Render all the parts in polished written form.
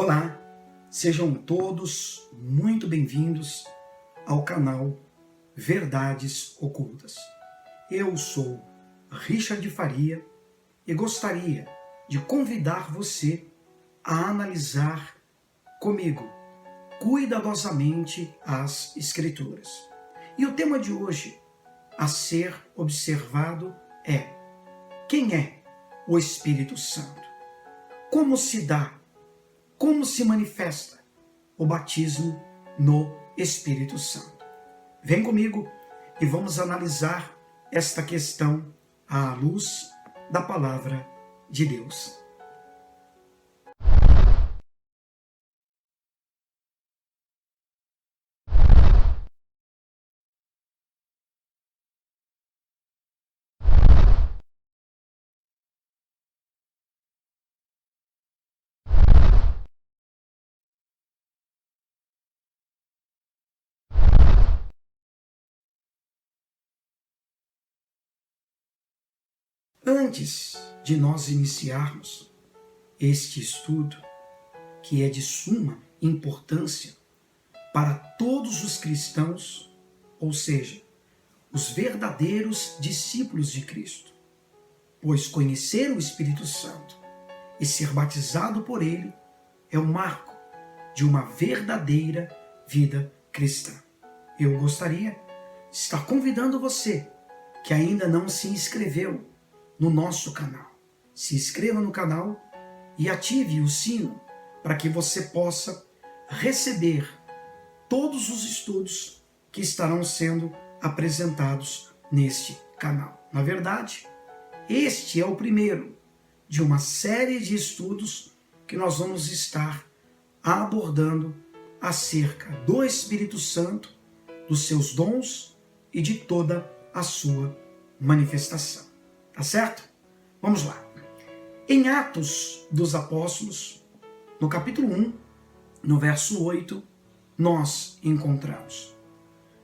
Olá, sejam todos muito bem-vindos ao canal Verdades Ocultas. Eu sou Richard Faria e gostaria de convidar você a analisar comigo cuidadosamente as Escrituras. E o tema de hoje a ser observado é: quem é o Espírito Santo? Como se dá? Como se manifesta o batismo no Espírito Santo? Vem comigo e vamos analisar esta questão à luz da palavra de Deus. Antes de nós iniciarmos este estudo, que é de suma importância para todos os cristãos, ou seja, os verdadeiros discípulos de Cristo, pois conhecer o Espírito Santo e ser batizado por ele é o marco de uma verdadeira vida cristã. Eu gostaria de estar convidando você que ainda não se inscreveu no nosso canal. Se inscreva no canal e ative o sino para que você possa receber todos os estudos que estarão sendo apresentados neste canal. Na verdade, este é o primeiro de uma série de estudos que nós vamos estar abordando acerca do Espírito Santo, dos seus dons e de toda a sua manifestação. Tá certo? Vamos lá. Em Atos dos Apóstolos, no capítulo 1, no verso 8, nós encontramos: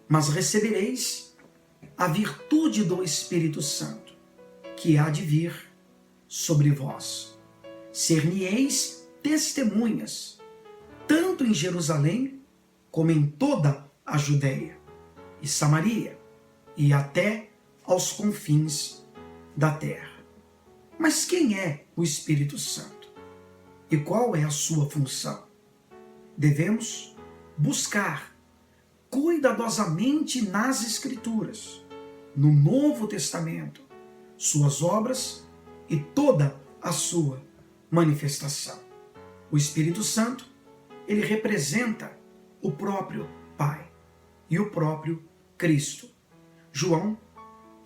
mas recebereis a virtude do Espírito Santo, que há de vir sobre vós. Ser-me-eis testemunhas, tanto em Jerusalém, como em toda a Judéia e Samaria, e até aos confins da terra. Mas quem é o Espírito Santo? E qual é a sua função? Devemos buscar cuidadosamente nas Escrituras, no Novo Testamento, suas obras e toda a sua manifestação. O Espírito Santo, ele representa o próprio Pai e o próprio Cristo. João,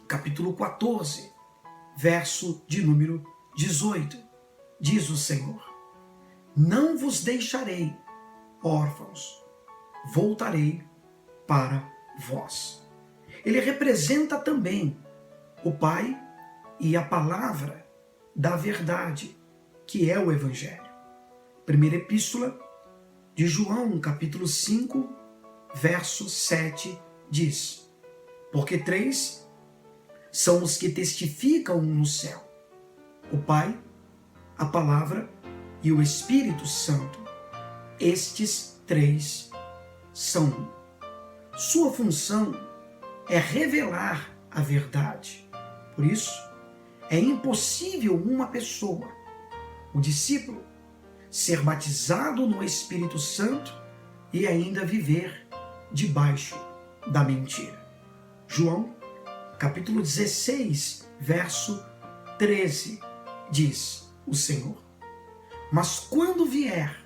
capítulo 14, verso de número 18, diz o Senhor: não vos deixarei órfãos, voltarei para vós. Ele representa também o Pai e a palavra da verdade, que é o Evangelho. Primeira epístola de João, capítulo 5, verso 7, diz: porque três são os que testificam no céu: o Pai, a Palavra e o Espírito Santo. Estes três são um. Sua função é revelar a verdade. Por isso, é impossível uma pessoa, o discípulo, ser batizado no Espírito Santo e ainda viver debaixo da mentira. João, capítulo 16, verso 13, diz o Senhor: mas quando vier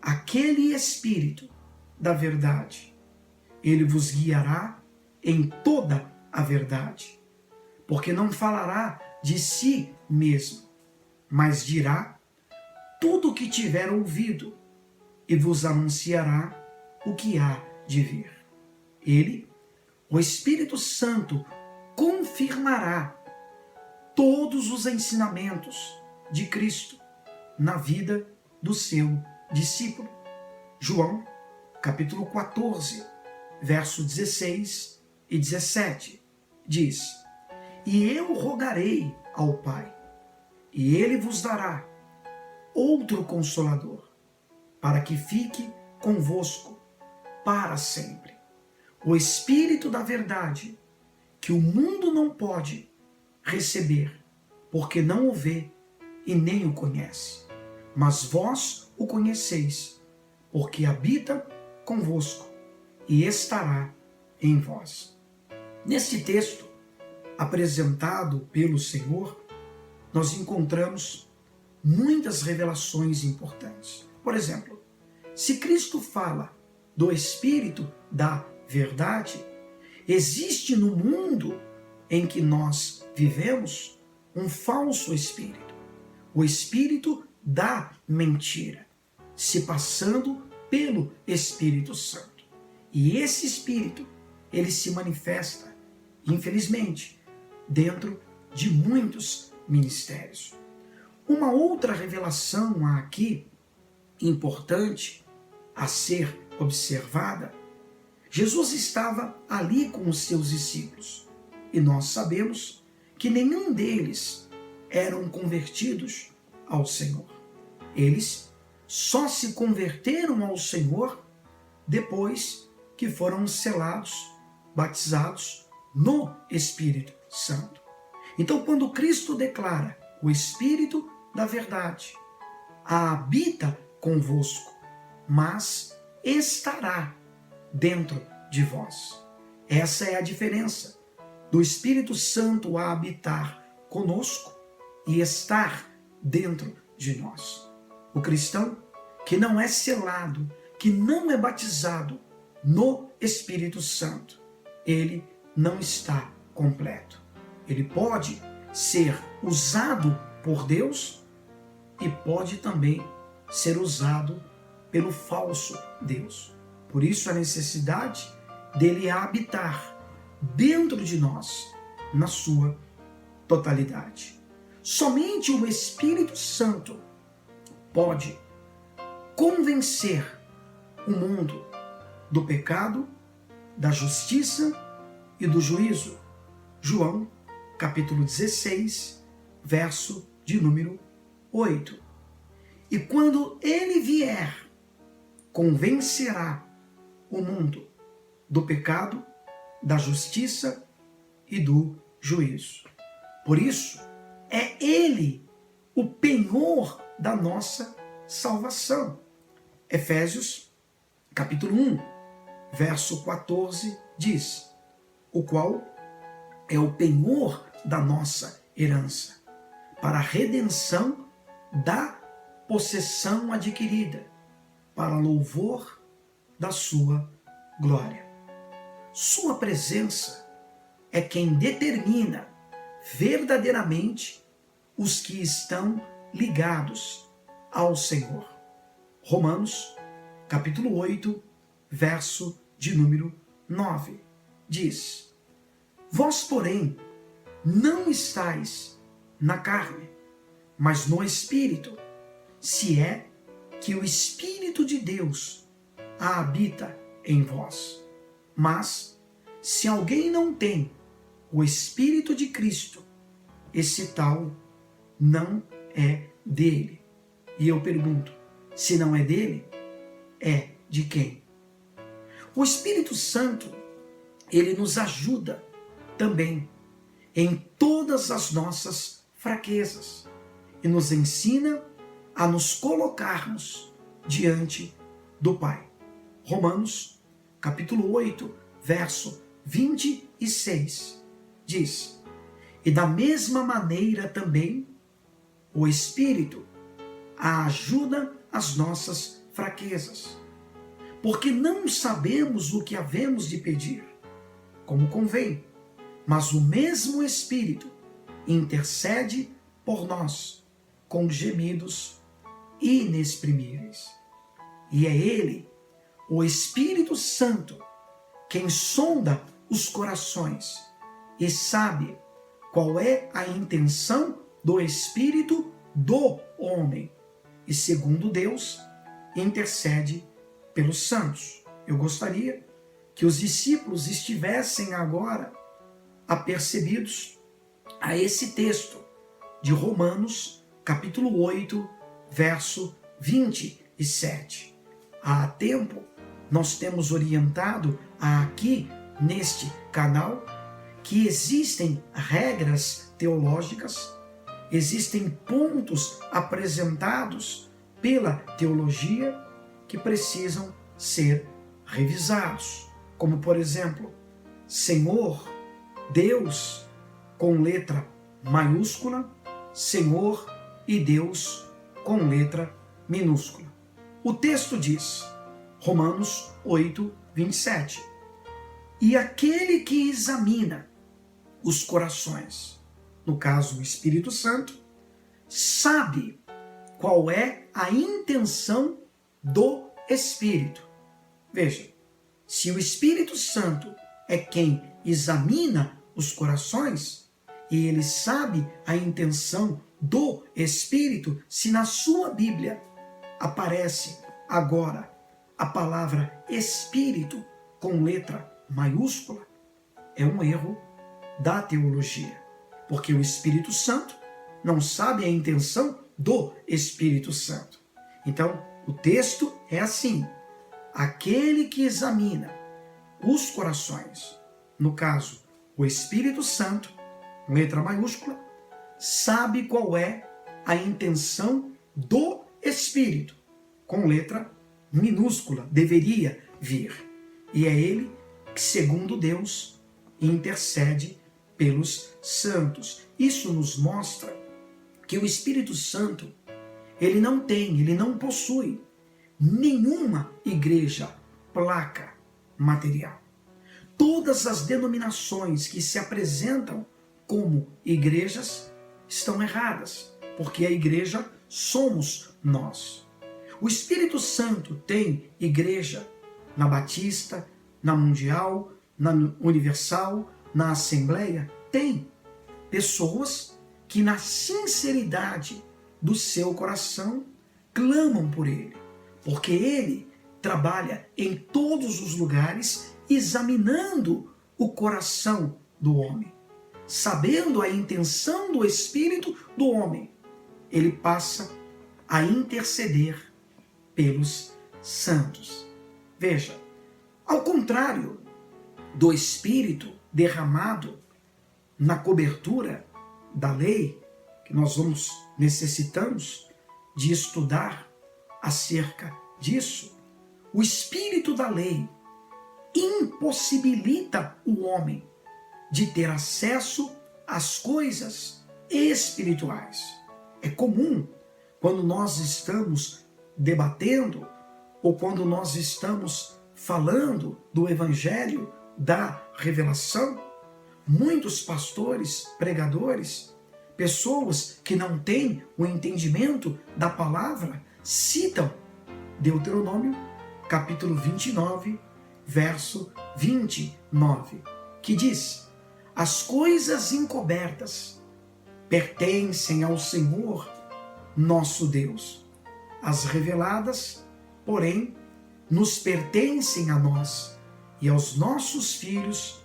aquele Espírito da verdade, ele vos guiará em toda a verdade, porque não falará de si mesmo, mas dirá tudo o que tiver ouvido e vos anunciará o que há de vir. Ele, o Espírito Santo, confirmará todos os ensinamentos de Cristo na vida do seu discípulo. João, capítulo 14, verso 16 e 17, diz: e eu rogarei ao Pai, e ele vos dará outro Consolador, para que fique convosco para sempre. O Espírito da verdade, que o mundo não pode receber, porque não o vê e nem o conhece. Mas vós o conheceis, porque habita convosco e estará em vós. Neste texto, apresentado pelo Senhor, nós encontramos muitas revelações importantes. Por exemplo, se Cristo fala do Espírito da verdade, existe no mundo em que nós vivemos um falso espírito, o espírito da mentira, se passando pelo Espírito Santo. E esse espírito, ele se manifesta, infelizmente, dentro de muitos ministérios. Uma outra revelação aqui importante a ser observada: Jesus estava ali com os seus discípulos e nós sabemos que nenhum deles eram convertidos ao Senhor. Eles só se converteram ao Senhor depois que foram selados, batizados no Espírito Santo. Então, quando Cristo declara: o Espírito da verdade habita convosco, mas estará dentro de vós. Essa é a diferença do Espírito Santo a habitar conosco e estar dentro de nós. O cristão que não é selado, que não é batizado no Espírito Santo, ele não está completo. Ele pode ser usado por Deus e pode também ser usado pelo falso Deus. Por isso a necessidade dele habitar dentro de nós, na sua totalidade. Somente o Espírito Santo pode convencer o mundo do pecado, da justiça e do juízo. João, capítulo 16, verso de número 8. E quando ele vier, convencerá o mundo do pecado, da justiça e do juízo. Por isso, é ele o penhor da nossa salvação. Efésios, capítulo 1, verso 14, diz: o qual é o penhor da nossa herança, para a redenção da possessão adquirida, para louvor da sua glória. Sua presença é quem determina verdadeiramente os que estão ligados ao Senhor. Romanos, capítulo 8, verso de número 9, diz: vós, porém, não estáis na carne, mas no Espírito, se é que o Espírito de Deus habita em vós. Mas, se alguém não tem o Espírito de Cristo, esse tal não é dele. E eu pergunto, se não é dele, é de quem? O Espírito Santo, ele nos ajuda também em todas as nossas fraquezas e nos ensina a nos colocarmos diante do Pai. Romanos, capítulo 8, verso 26, diz: e da mesma maneira também o Espírito ajuda as nossas fraquezas, porque não sabemos o que havemos de pedir, como convém, mas o mesmo Espírito intercede por nós com gemidos inexprimíveis. E é Ele, o Espírito Santo, quem sonda os corações e sabe qual é a intenção do Espírito do homem. E segundo Deus, intercede pelos santos. Eu gostaria que os discípulos estivessem agora apercebidos a esse texto de Romanos, capítulo 8, verso 27. há tempo, nós temos orientado aqui neste canal que existem regras teológicas, existem pontos apresentados pela teologia que precisam ser revisados, como por exemplo, Senhor, Deus com letra maiúscula, Senhor e Deus com letra minúscula. O texto diz, Romanos 8, 27, e aquele que examina os corações, no caso o Espírito Santo, sabe qual é a intenção do Espírito. Veja, se o Espírito Santo é quem examina os corações, e ele sabe a intenção do Espírito, se na sua Bíblia aparece agora a palavra Espírito com letra maiúscula, é um erro da teologia, porque o Espírito Santo não sabe a intenção do Espírito Santo. Então, o texto é assim, aquele que examina os corações, no caso, o Espírito Santo, letra maiúscula, sabe qual é a intenção do Espírito, com letra minúscula, deveria vir. E é ele que, segundo Deus, intercede pelos santos. Isso nos mostra que o Espírito Santo, ele não possui nenhuma igreja, placa material. Todas as denominações que se apresentam como igrejas estão erradas, porque a igreja somos nós. O Espírito Santo tem igreja na Batista, na Mundial, na Universal, na Assembleia? Tem. Pessoas que na sinceridade do seu coração clamam por ele, porque ele trabalha em todos os lugares examinando o coração do homem, sabendo a intenção do Espírito do homem. Ele passa a interceder pelos santos. Veja, ao contrário do Espírito derramado na cobertura da lei, que nós necessitamos de estudar acerca disso, o espírito da lei impossibilita o homem de ter acesso às coisas espirituais. É comum, quando nós estamos debatendo ou quando nós estamos falando do Evangelho da Revelação, muitos pastores, pregadores, pessoas que não têm o entendimento da palavra, citam Deuteronômio, capítulo 29, verso 29, que diz: as coisas encobertas pertencem ao Senhor, nosso Deus. As reveladas, porém, nos pertencem a nós e aos nossos filhos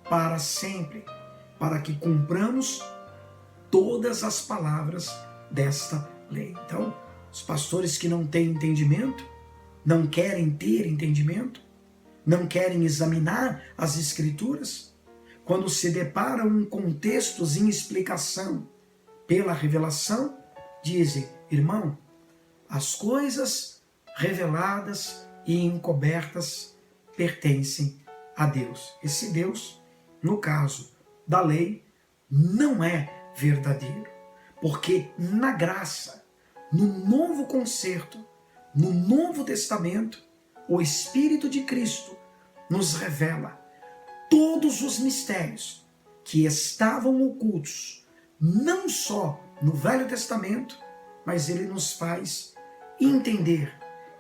para sempre, para que cumpramos todas as palavras desta lei. Então, os pastores que não têm entendimento, não querem ter entendimento, não querem examinar as Escrituras, quando se deparam com textos em explicação pela revelação, dizem: irmão, as coisas reveladas e encobertas pertencem a Deus. Esse Deus, no caso da lei, não é verdadeiro, porque na graça, no novo concerto, no Novo Testamento, o Espírito de Cristo nos revela todos os mistérios que estavam ocultos, não só no Velho Testamento, mas ele nos faz entender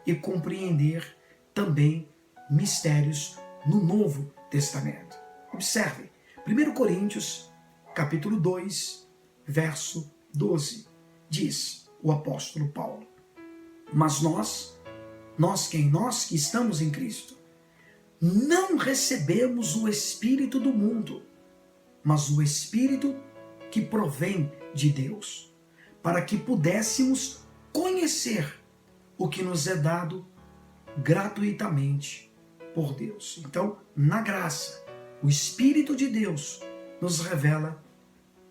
e compreender também mistérios no Novo Testamento. Observe, 1 Coríntios, capítulo 2, verso 12, diz o apóstolo Paulo: mas nós que estamos em Cristo, não recebemos o Espírito do mundo, mas o Espírito que provém de Deus, para que pudéssemos conhecer o que nos é dado gratuitamente por Deus. Então, na graça, o Espírito de Deus nos revela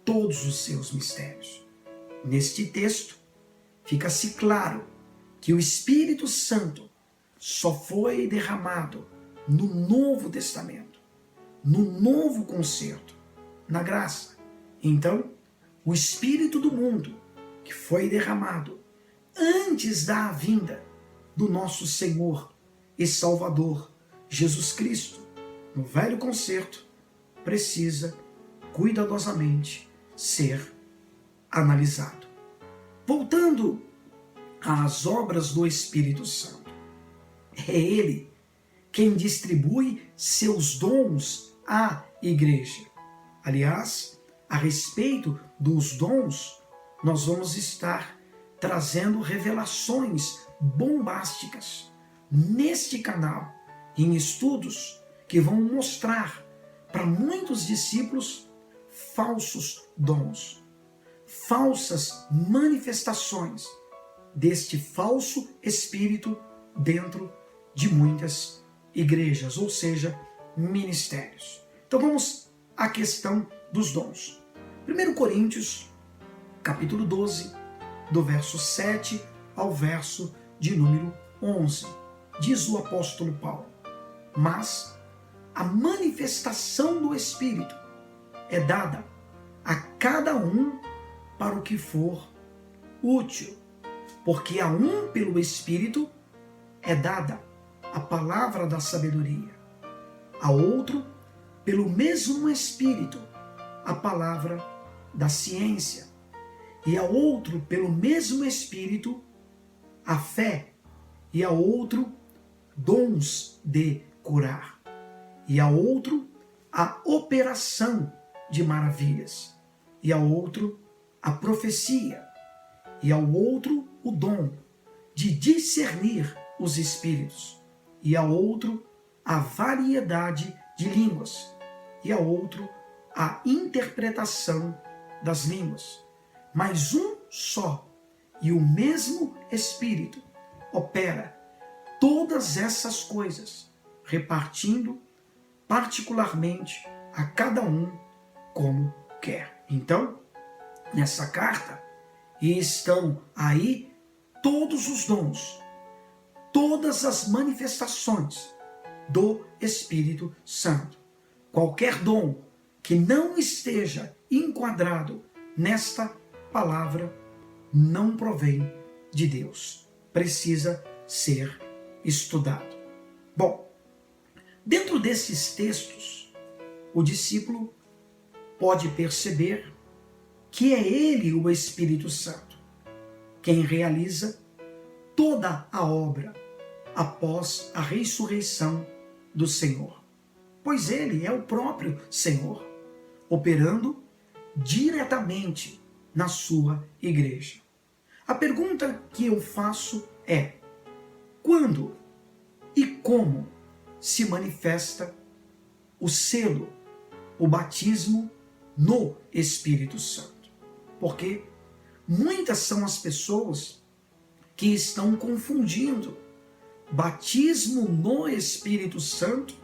todos os seus mistérios. Neste texto, fica-se claro que o Espírito Santo só foi derramado no Novo Testamento, no Novo Concerto, na graça. Então, o Espírito do mundo, que foi derramado antes da vinda do nosso Senhor e Salvador, Jesus Cristo, no Velho Concerto, precisa cuidadosamente ser analisado. Voltando às obras do Espírito Santo, é Ele quem distribui seus dons à igreja. Aliás, a respeito dos dons, nós vamos estar trazendo revelações bombásticas neste canal, em estudos que vão mostrar para muitos discípulos falsos dons, falsas manifestações deste falso espírito dentro de muitas igrejas, ou seja, ministérios. Então vamos à questão dos dons. 1 Coríntios, capítulo 12, do verso 7 ao verso de número 11. Diz o apóstolo Paulo: mas a manifestação do Espírito é dada a cada um para o que for útil, porque a um pelo Espírito é dada a palavra da sabedoria, a outro pelo mesmo Espírito a palavra da ciência, e a outro pelo mesmo Espírito a fé, e a outro dons de curar, e a outro a operação de maravilhas, e a outro a profecia, e ao outro o dom de discernir os espíritos, e a outro a variedade de línguas, e a outro a interpretação das línguas. Mas um só e o mesmo Espírito opera todas essas coisas, repartindo particularmente a cada um como quer. Então, nessa carta estão aí todos os dons, todas as manifestações do Espírito Santo. Qualquer dom que não esteja enquadrado nesta palavra não provém de Deus. Precisa ser estudado. Bom, dentro desses textos, o discípulo pode perceber que é ele, o Espírito Santo, quem realiza toda a obra após a ressurreição do Senhor. Pois ele é o próprio Senhor, operando diretamente na sua igreja. A pergunta que eu faço é: quando e como se manifesta o selo, o batismo no Espírito Santo? Porque muitas são as pessoas que estão confundindo batismo no Espírito Santo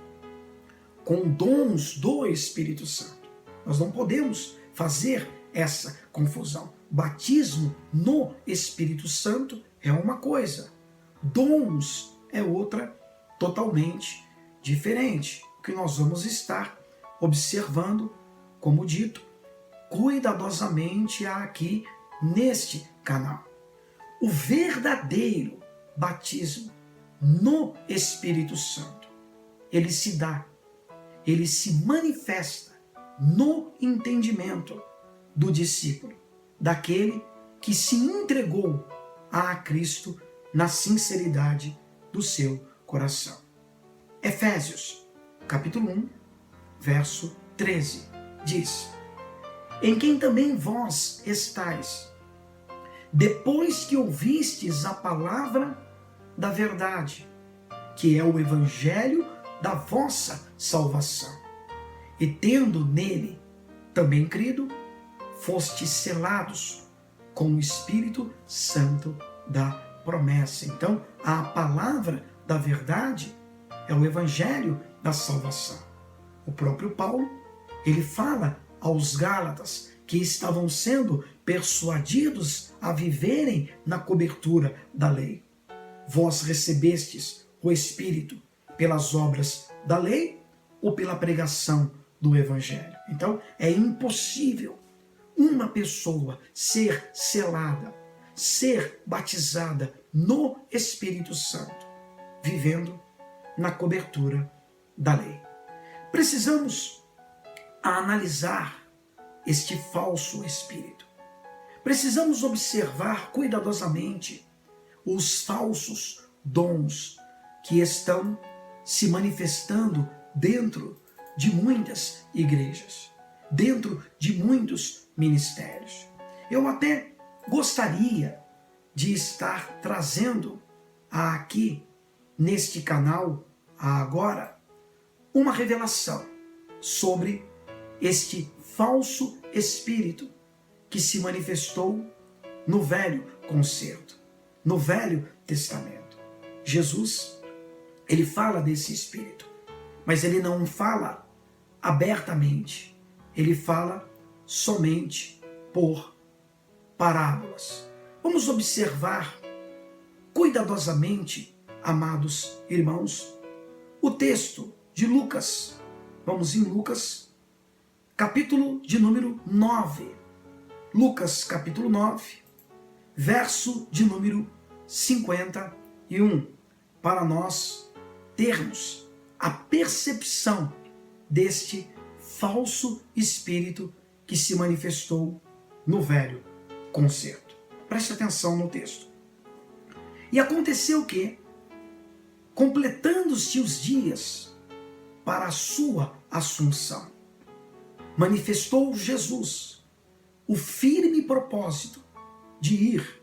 com dons do Espírito Santo. Nós não podemos fazer essa confusão. Batismo no Espírito Santo é uma coisa, dons é outra totalmente diferente, o que nós vamos estar observando, como dito, cuidadosamente aqui neste canal. O verdadeiro batismo no Espírito Santo, ele se dá, ele se manifesta no entendimento do discípulo, daquele que se entregou a Cristo na sinceridade do seu coração. Efésios, capítulo 1, verso 13, diz: em quem também vós estáis, depois que ouvistes a palavra da verdade, que é o evangelho da vossa salvação, e tendo nele também crido, fostes selados com o Espírito Santo da promessa. Então, a palavra da verdade é o evangelho da salvação. O próprio Paulo, ele fala aos Gálatas que estavam sendo persuadidos a viverem na cobertura da lei. Vós recebestes o Espírito pelas obras da lei ou pela pregação do evangelho? Então, é impossível uma pessoa ser selada, ser batizada no Espírito Santo, vivendo na cobertura da lei. Precisamos analisar este falso espírito. Precisamos observar cuidadosamente os falsos dons que estão se manifestando dentro de muitas igrejas, dentro de muitos ministérios. Eu até gostaria de estar trazendo aqui neste canal agora uma revelação sobre este falso espírito que se manifestou no Velho Concerto, no Velho Testamento. Jesus, ele fala desse espírito, mas ele não fala abertamente, ele fala somente por parábolas. Vamos observar cuidadosamente, amados irmãos, o texto de Lucas. Vamos em Lucas, capítulo de número 9. Lucas, capítulo 9, verso de número 51, para nós termos a percepção deste falso espírito que se manifestou no Velho Concerto. Preste atenção no texto. E aconteceu que, completando-se os dias para a sua assunção, manifestou Jesus o firme propósito de ir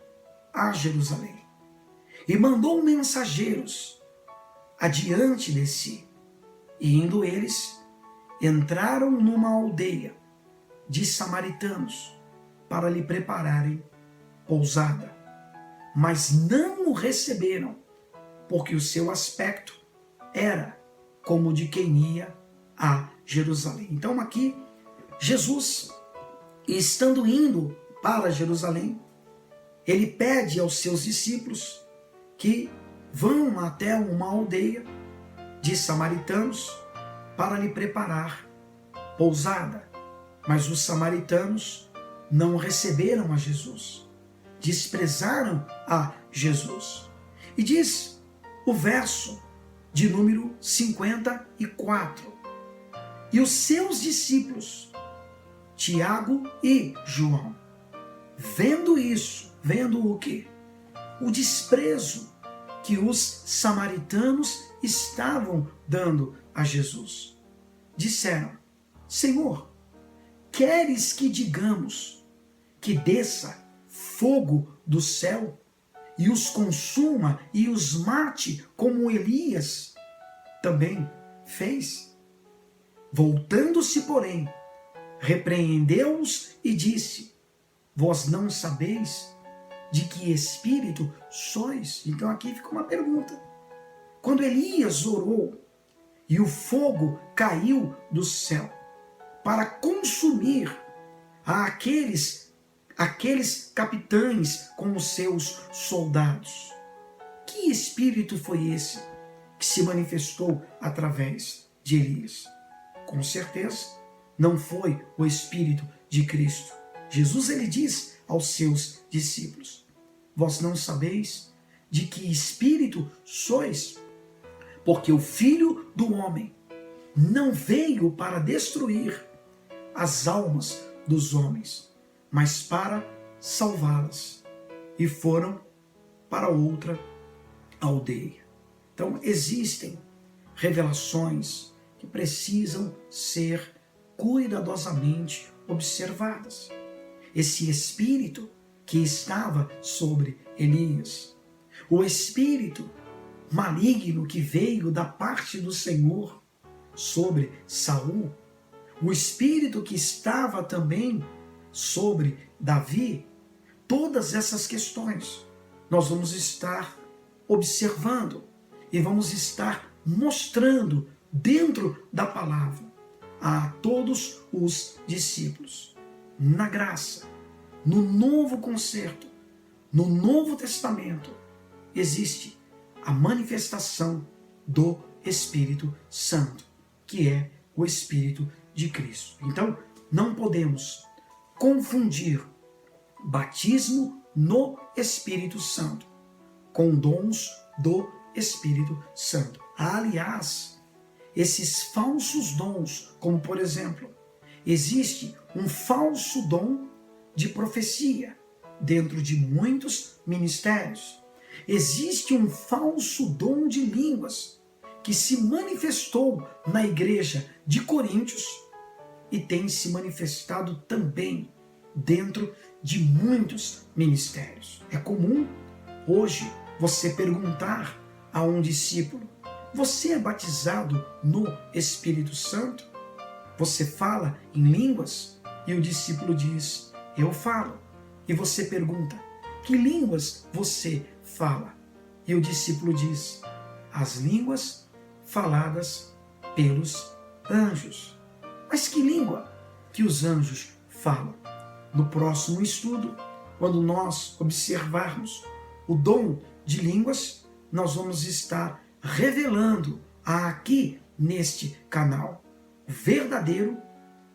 a Jerusalém e mandou mensageiros adiante de si, e indo eles, entraram numa aldeia de samaritanos para lhe prepararem pousada, mas não o receberam, porque o seu aspecto era como de quem ia a Jerusalém. Então aqui, Jesus, estando indo para Jerusalém, ele pede aos seus discípulos que vão até uma aldeia de samaritanos para lhe preparar pousada. Mas os samaritanos não receberam a Jesus, desprezaram a Jesus. E diz o verso de número 54. E os seus discípulos, Tiago e João, vendo isso, vendo o quê? O desprezo que os samaritanos estavam dando a Jesus, disseram: Senhor, queres que digamos que desça fogo do céu e os consuma e os mate como Elias também fez? Voltando-se, porém, repreendeu-os e disse: Vós não sabeis de que espírito sois? Então aqui fica uma pergunta. Quando Elias orou e o fogo caiu do céu para consumir aqueles capitães com os seus soldados, que espírito foi esse que se manifestou através de Elias? Com certeza não foi o Espírito de Cristo. Jesus, ele diz aos seus discípulos: Vós não sabeis de que espírito sois? Porque o Filho do Homem não veio para destruir as almas dos homens, mas para salvá-las. E foram para outra aldeia. Então existem revelações que precisam ser cuidadosamente observadas. Esse espírito que estava sobre Elias, o espírito maligno que veio da parte do Senhor sobre Saul, o espírito que estava também sobre Davi, todas essas questões nós vamos estar observando e vamos estar mostrando dentro da palavra a todos os discípulos. Na graça, no novo concerto, no Novo Testamento, existe a manifestação do Espírito Santo, que é o Espírito de Cristo. Então, não podemos confundir batismo no Espírito Santo com dons do Espírito Santo. Aliás, esses falsos dons, como por exemplo, existe um falso dom de profecia dentro de muitos ministérios. Existe um falso dom de línguas que se manifestou na igreja de Coríntios e tem se manifestado também dentro de muitos ministérios. É comum hoje você perguntar a um discípulo: você é batizado no Espírito Santo? Você fala em línguas? E o discípulo diz: eu falo. E você pergunta: que línguas você fala? E o discípulo diz: as línguas faladas pelos anjos. Mas que língua que os anjos falam? No próximo estudo, quando nós observarmos o dom de línguas, nós vamos estar revelando aqui neste canal o verdadeiro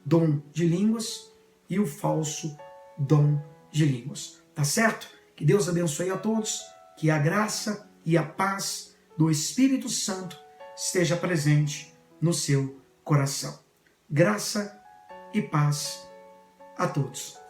dom de línguas e o falso dom de línguas. Tá certo? Que Deus abençoe a todos, que a graça e a paz do Espírito Santo esteja presente no seu coração. Graça e paz a todos.